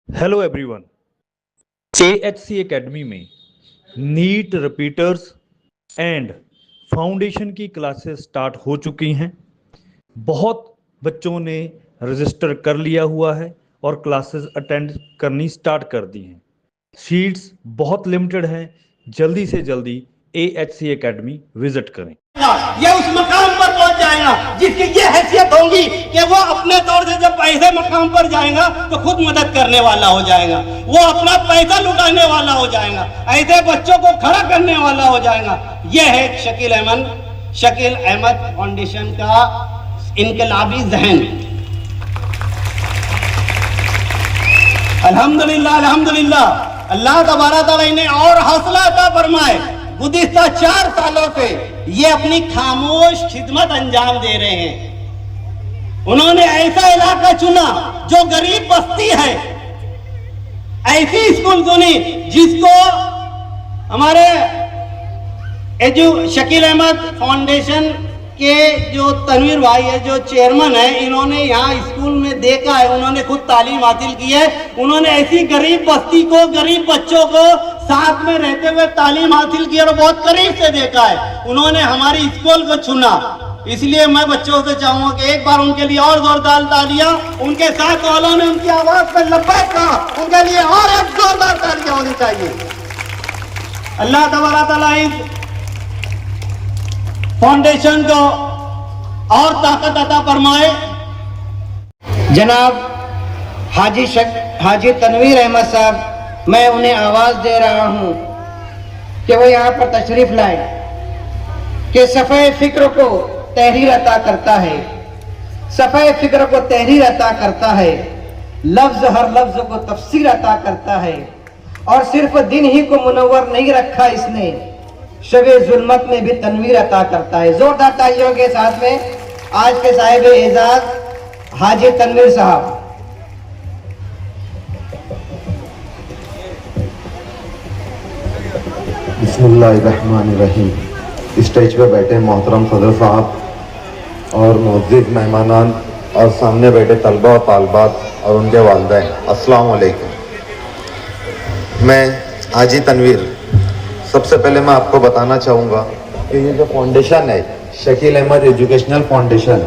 Hello everyone. AHC academy में NEET repeaters and foundation की classes start हो चुकी हैं। बहुत बच्चों ने रजिस्टर कर लिया हुआ है और क्लासेस अटेंड करनी स्टार्ट कर दी हैं। सीट्स बहुत लिमिटेड हैं। जल्दी से जल्दी AHC एकेडमी विजिट करें। ये उस मकाम पर पहुंच जाएगा जिसकी ये हैसियत होगी कि वो अपने तौर से जब ऐसे मकाम पर जाएगा तो खुद मदद करने वाला हो जाएगा, वो अपना पैसा लुटाने वाला हो जाएगा, ऐसे बच्चों को खड़ा करने वाला हो जाएगा। ये है शकील अहमद फाउंडेशन का इनकलाबी जहन। अल्हम्दुलिल्लाह अल्लाह तबारा तआला इन्हें और हौसला अता फरमाए। गुज़िश्ता 4 सालों से ये अपनी खामोश खिदमत अंजाम दे रहे हैं। उन्होंने ऐसा इलाका चुना जो गरीब बस्ती है, ऐसी स्कूल चुनी जिसको हमारे शकील अहमद फाउंडेशन के जो तनवीर भाई है, जो चेयरमैन है, इन्होंने यहाँ स्कूल में देखा है, उन्होंने खुद तालीम हासिल की है। उन्होंने ऐसी गरीब बस्ती को, गरीब बच्चों को साथ में रहते हुए तालीम हासिल की और बहुत करीब से देखा है। उन्होंने हमारी स्कूल को चुना। इसलिए मैं बच्चों से चाहूंगा कि एक बार उनके लिए और जोरदार तालियां, उनके साथ वालों ने उनकी आवाज पर लब्बैक कहा, उनके लिए और एक जोरदार तालियां होनी चाहिए। अल्लाह तबारा तआला इस फाउंडेशन को और ताकत अता फरमाए। जनाब हाजी तनवीर अहमद साहब, मैं उन्हें आवाज दे रहा हूं कि वो यहाँ पर तशरीफ लाए, कि सफ़े फिक्र को तहरीर अता करता है, सफ़े फिक्र को तहरीर अता करता है, लफ्ज हर लफ्ज को तफसीर अता करता है, और सिर्फ दिन ही को मुनव्वर नहीं रखा इसने, शबे जुल्मत में भी तनवीर अता करता है। जोरदार तालियों के साथ में आज के साहिब एजाज हाजी तनवीर साहब। बिस्मिल्लाहिर्रहमानिर्रहीम। स्टेज पे बैठे मोहतरम सदर साहब और मुअज़्ज़िज़ मेहमानान और सामने बैठे तलबा और तालबात और उनके वालिदैन, अस्सलाम वालेकुम। मैं हाजी तनवीर, सबसे पहले मैं आपको बताना चाहूँगा कि ये जो फाउंडेशन है, शकील अहमद एजुकेशनल फाउंडेशन,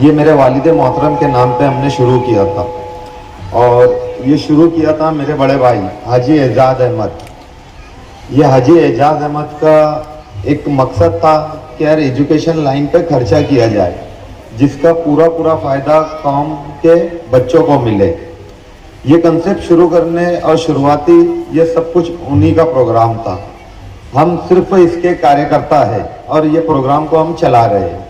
ये मेरे वालिद मोहतरम के नाम पे हमने शुरू किया था। और ये शुरू किया था मेरे बड़े भाई हाजी एजाज अहमद। ये हाजी एजाज अहमद का एक मकसद था कि यार एजुकेशन लाइन पे खर्चा किया जाए, जिसका पूरा फ़ायदा कौम के बच्चों को मिले। ये कंसेप्ट शुरू करने और शुरुआती ये सब कुछ उन्हीं का प्रोग्राम था। हम सिर्फ इसके कार्यकर्ता है और ये प्रोग्राम को हम चला रहे हैं।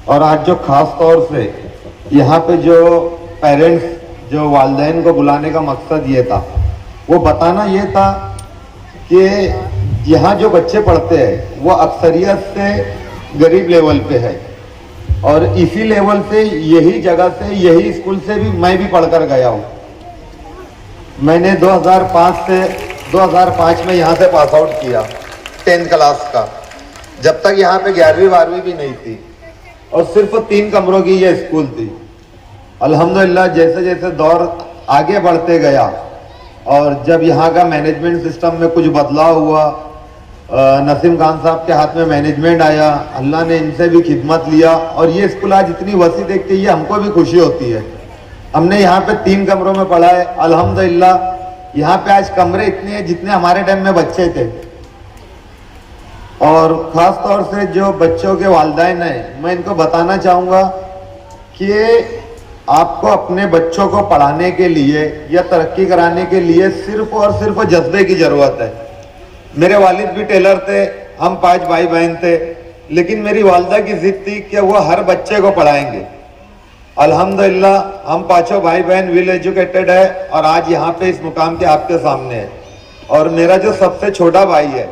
और आज जो ख़ास तौर से यहाँ पे जो पेरेंट्स, जो वालिदैन को बुलाने का मकसद ये था, वो बताना ये था कि यहाँ जो बच्चे पढ़ते हैं वो अक्सरियत से गरीब लेवल पे है, और इसी लेवल से, यही जगह से, यही स्कूल से भी मैं भी पढ़कर गया हूँ। मैंने 2005 में यहाँ से पास आउट किया 10th क्लास का, जब तक यहाँ पे 11वीं 12वीं भी नहीं थी, और सिर्फ 3 कमरों की ये स्कूल थी। अल्हम्दुलिल्लाह जैसे जैसे दौर आगे बढ़ते गया और जब यहाँ का मैनेजमेंट सिस्टम में कुछ बदलाव हुआ, नसीम खान साहब के हाथ में मैनेजमेंट आया, अल्लाह ने इनसे भी खिदमत लिया और ये स्कूल आज इतनी वसी देख के ये हमको भी खुशी होती है। हमने यहाँ पे 3 कमरों में पढ़ा है। अल्हम्दुलिल्लाह यहाँ पे आज कमरे इतने हैं जितने हमारे टाइम में बच्चे थे। और ख़ास तौर से जो बच्चों के वालिदैन हैं, मैं इनको बताना चाहूँगा कि आपको अपने बच्चों को पढ़ाने के लिए या तरक्की कराने के लिए सिर्फ और सिर्फ जज्बे की ज़रूरत है। मेरे वालिद भी टेलर थे, हम 5 भाई बहन थे, लेकिन मेरी वालिदा की जिद थी कि वो हर बच्चे को पढ़ाएंगे। अल्हम्दुलिल्लाह हम 5 भाई बहन वेल एजुकेटेड है और आज यहाँ पे इस मुकाम के आपके सामने है। और मेरा जो सबसे छोटा भाई है,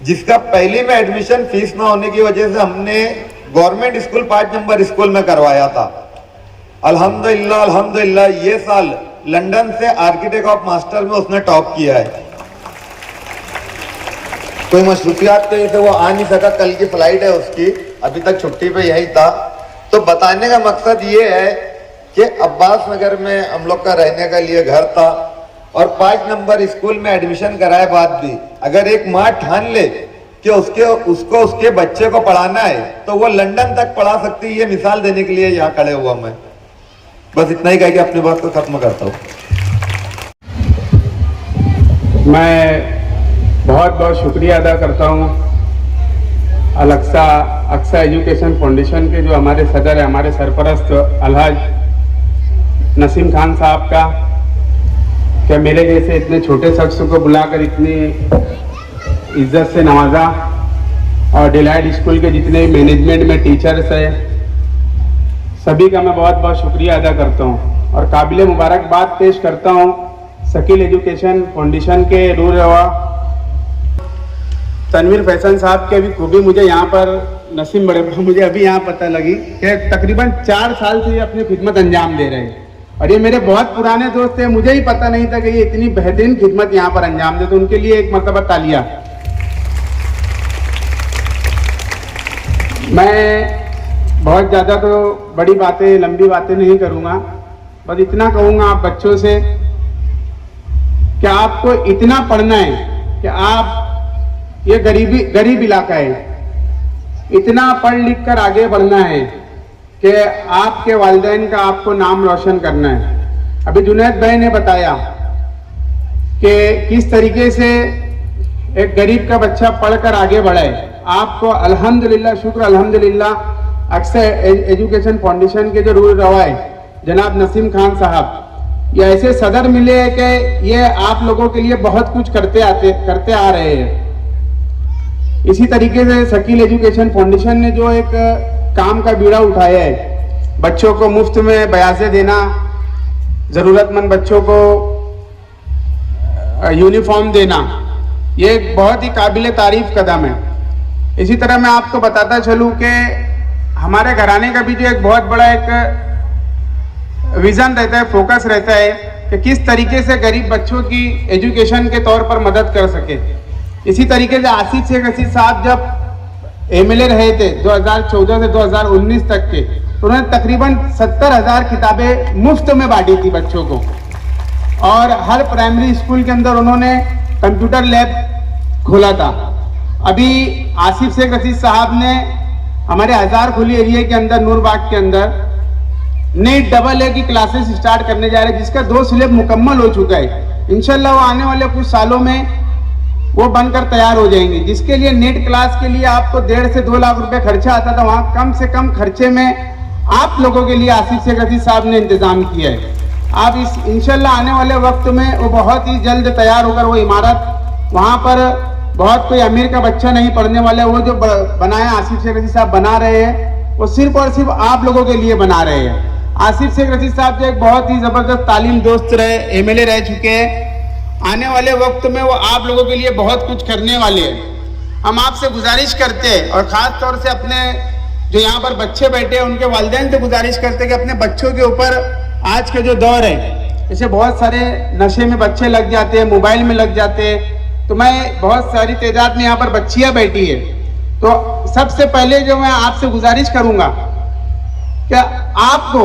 जिसका पहली में एडमिशन फीस ना होने की वजह से हमने गवर्नमेंट स्कूल 5 नंबर स्कूल में करवाया था। अल्हम्दुलिल्लाह ये साल लंदन से आर्किटेक्ट ऑफ मास्टर में उसने टॉप किया है। कोई मशरूफियात की वजह से वो आ नहीं सका, कल की फ्लाइट है उसकी, अभी तक छुट्टी पे यही था। तो बताने का मकसद ये है कि अब्बास नगर में हम लोग का रहने का लिए घर था और 5 नंबर स्कूल में एडमिशन कराए बाद भी अगर एक माँ ठान ले कि उसको उसके बच्चे को पढ़ाना है तो वो लंदन तक पढ़ा सकती है। ये मिसाल देने के लिए यहाँ खड़े हुआ मैं बस इतना ही कह के अपनी बात को खत्म करता हूँ। मैं बहुत बहुत शुक्रिया अदा करता हूँ अक्सा एजुकेशन फाउंडेशन के जो हमारे सदर है, हमारे सरपरस्त अलहाज नसीम खान साहब का, क्या मेरे जैसे इतने छोटे शख्स को बुलाकर इतनी इज्जत से नवाजा, और डिलाइट स्कूल के जितने मैनेजमेंट में टीचर्स हैं सभी का मैं बहुत बहुत शुक्रिया अदा करता हूँ और काबिल मुबारकबाद पेश करता हूँ शकील एजुकेशन फाउंडेशन के रूल रवा तनवीर फैशन साहब के भी खूबी मुझे यहाँ पर नसीम बड़े मुझे अभी यहाँ पता लगी कि तकरीबन 4 साल से ये अपनी खिदमत अंजाम दे रहे हैं और ये मेरे बहुत पुराने दोस्त थे। मुझे ही पता नहीं था कि ये इतनी बेहतरीन खिदमत यहाँ पर अंजाम दे, तो उनके लिए एक मरतबा तालिया। मैं बहुत ज़्यादा तो बड़ी बातें लंबी बातें नहीं करूँगा, बस इतना कहूँगा आप बच्चों से कि आपको इतना पढ़ना है कि आप, ये गरीब इलाका है, इतना पढ़ लिख कर आगे बढ़ना है कि आपके वालिदैन का आपको नाम रोशन करना है। अभी जुनैद भाई ने बताया कि किस तरीके से एक गरीब का बच्चा पढ़कर आगे बढ़े। आपको अल्हम्दुलिल्लाह, शुक्र अल्हम्दुलिल्लाह अक्सर एजुकेशन फाउंडेशन के जो रूल रवा है जनाब नसीम खान साहब, ये ऐसे सदर मिले हैं कि ये आप लोगों के लिए बहुत कुछ करते आ रहे हैं। इसी तरीके से शकील एजुकेशन फाउंडेशन ने जो एक काम का बीड़ा उठाया है, बच्चों को मुफ्त में बयासे देना, ज़रूरतमंद बच्चों को यूनिफॉर्म देना, ये एक बहुत ही काबिल तारीफ कदम है। इसी तरह मैं आपको बताता चलूँ कि हमारे घराने का भी जो एक बहुत बड़ा एक विज़न रहता है, फोकस रहता है कि किस तरीके से गरीब बच्चों की एजुकेशन के तौर पर मदद कर सके। इसी तरीके से आसिफ शेख रशीद साहब जब एमएलए रहे थे 2014 से 2019 तक के, तो उन्होंने तकरीबन 70,000 किताबें मुफ्त में बांटी थी बच्चों को, और हर प्राइमरी स्कूल के अंदर उन्होंने कंप्यूटर लैब खोला था। अभी आसिफ शेख रशीद साहब ने हमारे हजार खुली एरिया के अंदर नूरबाग के अंदर नेट AA की क्लासेस स्टार्ट करने जा रहे हैं, जिसका 2 सिलेब मुकम्मल हो चुका है। इंशाल्लाह वो आने वाले कुछ सालों में वो बनकर तैयार हो जाएंगे, जिसके लिए नेट क्लास के लिए आपको 1.5 से 2 लाख रुपए खर्चा आता था, वहाँ कम से कम खर्चे में आप लोगों के लिए आसिफ शेख रशीद साहब ने इंतजाम किया है। आप इस इंशाल्लाह आने वाले वक्त में वो बहुत ही जल्द तैयार होकर वो इमारत, वहाँ पर बहुत कोई अमीर का बच्चा नहीं पढ़ने वाला है, वो जो बनाया आसिफ शेख रशीद साहब बना रहे हैं वो सिर्फ और सिर्फ आप लोगों के लिए बना रहे हैं। आसिफ शेख रशीद साहब जो एक बहुत ही जबरदस्त तालीम दोस्त रहे, एमएलए रह चुके हैं, आने वाले वक्त में वो आप लोगों के लिए बहुत कुछ करने वाले हैं। हम आपसे गुजारिश करते हैं और ख़ास तौर से अपने जो यहाँ पर बच्चे बैठे हैं उनके वालिदैन से गुजारिश करते हैं कि अपने बच्चों के ऊपर, आज के जो दौर है जैसे बहुत सारे नशे में बच्चे लग जाते हैं, मोबाइल में लग जाते हैं, तो मैं बहुत सारी तादाद में यहाँ पर बच्चियाँ बैठी है, तो सबसे पहले जो मैं आपसे गुजारिश करूँगा कि आपको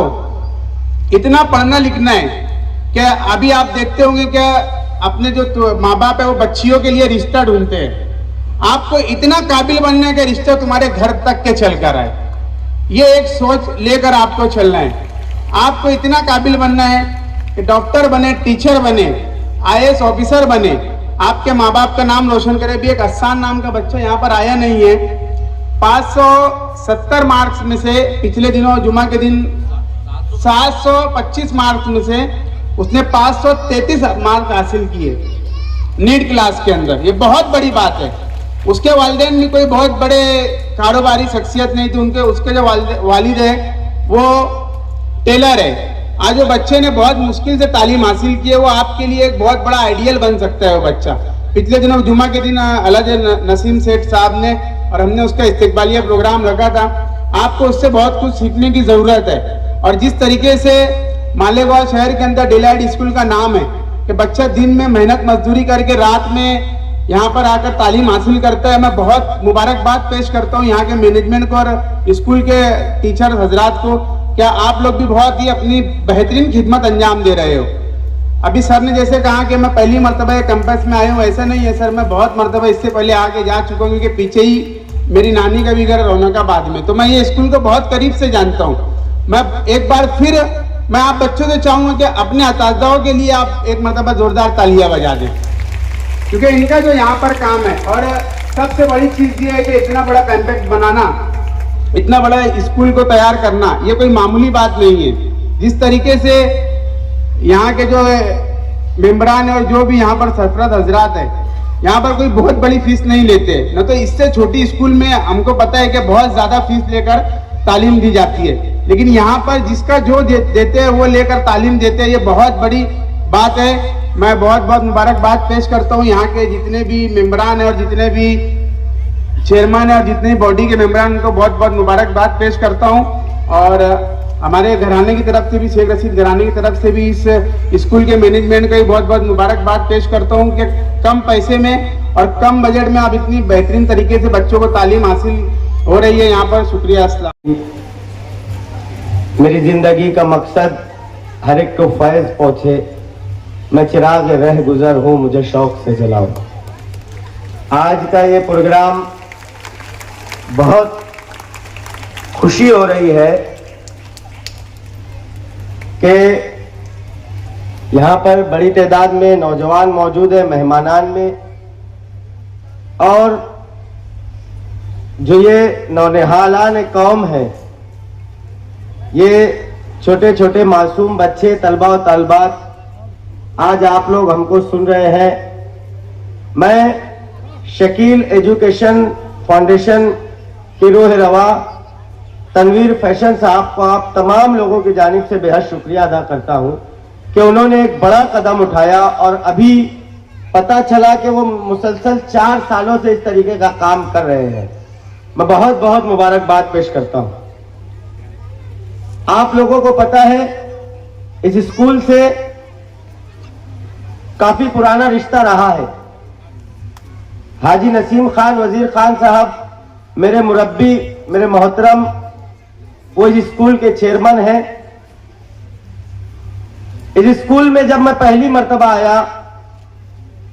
इतना पढ़ना लिखना है कि अभी आप देखते होंगे कि अपने जो माँ बाप है वो बच्चियों के लिए रिश्ता ढूंढते हैं। आपको इतना काबिल बनना है कि रिश्ता तुम्हारे घर तक के चल कर आए, ये एक सोच लेकर आपको चलना है। आपको इतना काबिल बनना है कि डॉक्टर बने, टीचर बने, IAS ऑफिसर बने, आपके माँ बाप का नाम रोशन करे। भी एक अहसान नाम का बच्चा यहाँ पर आया नहीं है, 570 मार्क्स में से पिछले दिनों जुमा के दिन 725 मार्क्स में से उसने 533 मार्क्स हासिल किए नीट क्लास के अंदर। ये बहुत बड़ी बात है। उसके वालिदैन भी कोई बहुत बड़े कारोबारी शख्सियत नहीं थी, उसके जो वालिद है वो टेलर है। आज वो बच्चे ने बहुत मुश्किल से तालीम हासिल की है, वो आपके लिए एक बहुत बड़ा आइडियल बन सकता है वो बच्चा। पिछले दिनों जुमा के दिन अलहाज नसीम सेठ साहब ने और हमने उसका इस्तकबालिया प्रोग्राम रखा था। आपको उससे बहुत कुछ सीखने की जरूरत है। और जिस तरीके से मालेगांव शहर के अंदर डिलाइट स्कूल का नाम है कि बच्चा दिन में मेहनत मजदूरी करके रात में यहाँ पर आकर तालीम हासिल करता है, मैं बहुत मुबारकबाद पेश करता हूँ यहाँ के मैनेजमेंट को और स्कूल के टीचर हजरात को क्या आप लोग भी बहुत ही अपनी बेहतरीन खिदमत अंजाम दे रहे हो। अभी सर ने जैसे कहा कि मैं पहली मरतबा कैंपस में आया हूँ, ऐसा नहीं है सर, मैं बहुत मरतबा इससे पहले आके जा चुका हूँ, क्योंकि पीछे ही मेरी नानी का भी घर रौनकाबाद में, तो मैं ये स्कूल को बहुत करीब से जानता हूँ। मैं एक बार फिर मैं आप बच्चों से चाहूँगा कि अपने असातिज़ाओं के लिए आप एक मरतबा जोरदार तालियां बजा दें, क्योंकि इनका जो यहाँ पर काम है, और सबसे बड़ी चीज़ ये है कि इतना बड़ा कैंपस बनाना, इतना बड़ा स्कूल को तैयार करना, ये कोई मामूली बात नहीं है। जिस तरीके से यहाँ के जो मेम्बरान है और जो भी यहाँ पर सरफराज हजरात है, यहाँ पर कोई बहुत बड़ी फीस नहीं लेते, न तो इससे छोटी स्कूल में हमको पता है कि बहुत ज़्यादा फीस लेकर तालीम दी जाती है, लेकिन यहाँ पर जिसका जो देते हैं वो लेकर तालीम देते हैं, ये बहुत बड़ी बात है। मैं बहुत बहुत मुबारकबाद पेश करता हूँ यहाँ के जितने भी मेम्बरान हैं और जितने भी चेयरमैन है और जितने बॉडी के मेम्बरान, उनको बहुत बहुत मुबारकबाद पेश करता हूँ। और हमारे घराने की तरफ से भी, शेख रशीद घराने की तरफ से भी इस स्कूल के मैनेजमेंट को भी बहुत बहुत मुबारकबाद पेश करता हूँ कि कम पैसे में और कम बजट में आप इतनी बेहतरीन तरीके से बच्चों को तालीम हासिल हो रही है यहाँ पर। शुक्रिया। अस्सलाम। मेरी जिंदगी का मकसद हर एक को फैज पहुँचे, मैं चिराग रह गुजर हूँ, मुझे शौक से जलाओ। आज का ये प्रोग्राम बहुत खुशी हो रही है कि यहाँ पर बड़ी तादाद में नौजवान मौजूद है मेहमानान में, और जो ये नौनिहालान कौम है, ये छोटे छोटे मासूम बच्चे, तलबा और तलबात, आज आप लोग हमको सुन रहे हैं। मैं शकील एजुकेशन फाउंडेशन की रूह रवा तनवीर फैशन साहब को, आप तमाम लोगों की जानिब से बेहद शुक्रिया अदा करता हूं कि उन्होंने एक बड़ा कदम उठाया, और अभी पता चला कि वो मुसलसल 4 सालों से इस तरीके का काम कर रहे हैं। मैं बहुत बहुत मुबारकबाद पेश करता हूं। आप लोगों को पता है इस स्कूल से काफी पुराना रिश्ता रहा है। हाजी नसीम खान वजीर खान साहब मेरे मुरब्बी, मेरे मोहतरम, वो इस स्कूल के चेयरमैन हैं। इस स्कूल में जब मैं पहली मर्तबा आया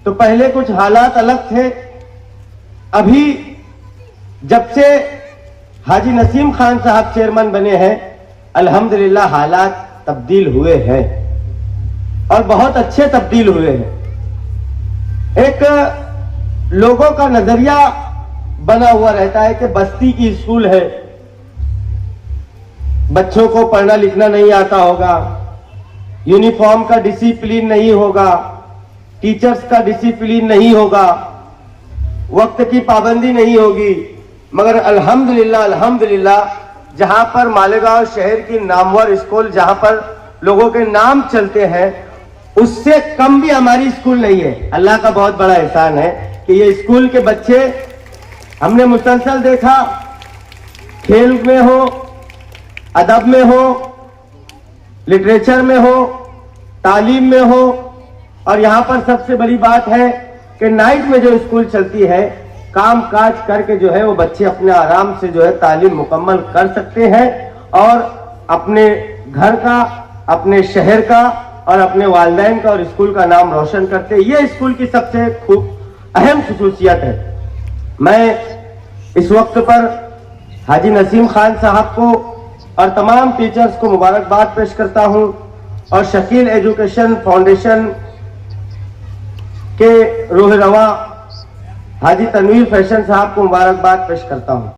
तो पहले कुछ हालात अलग थे। अभी जब से हाजी नसीम खान साहब चेयरमैन बने हैं, अल्हम्दुलिल्लाह हालात तब्दील हुए हैं, और बहुत अच्छे तब्दील हुए हैं। एक लोगों का नजरिया बना हुआ रहता है कि बस्ती की स्कूल है, बच्चों को पढ़ना लिखना नहीं आता होगा, यूनिफॉर्म का डिसिप्लिन नहीं होगा, टीचर्स का डिसिप्लिन नहीं होगा, वक्त की पाबंदी नहीं होगी। मगर अल्हम्दुलिल्लाह अल्हम्दुलिल्लाह जहां पर मालेगांव शहर की नामवर स्कूल, जहां पर लोगों के नाम चलते हैं, उससे कम भी हमारी स्कूल नहीं है। अल्लाह का बहुत बड़ा एहसान है कि ये स्कूल के बच्चे हमने मुसलसल देखा, खेल में हो, अदब में हो, लिटरेचर में हो, तालीम में हो, और यहाँ पर सबसे बड़ी बात है कि नाइट में जो स्कूल चलती है, काम काज करके जो है वो बच्चे अपने आराम से जो है तालीम मुकम्मल कर सकते हैं, और अपने घर का, अपने शहर का और अपने वालिदैन का और स्कूल का नाम रोशन करते हैं। ये स्कूल की सबसे खूब अहम खुसूसियत है। मैं इस वक्त पर हाजी नसीम खान साहब को और तमाम टीचर्स को मुबारकबाद पेश करता हूं, और शकील एजुकेशन फाउंडेशन के रूह रवा हाजी तनवीर फैशन साहब को मुबारकबाद पेश करता हूं।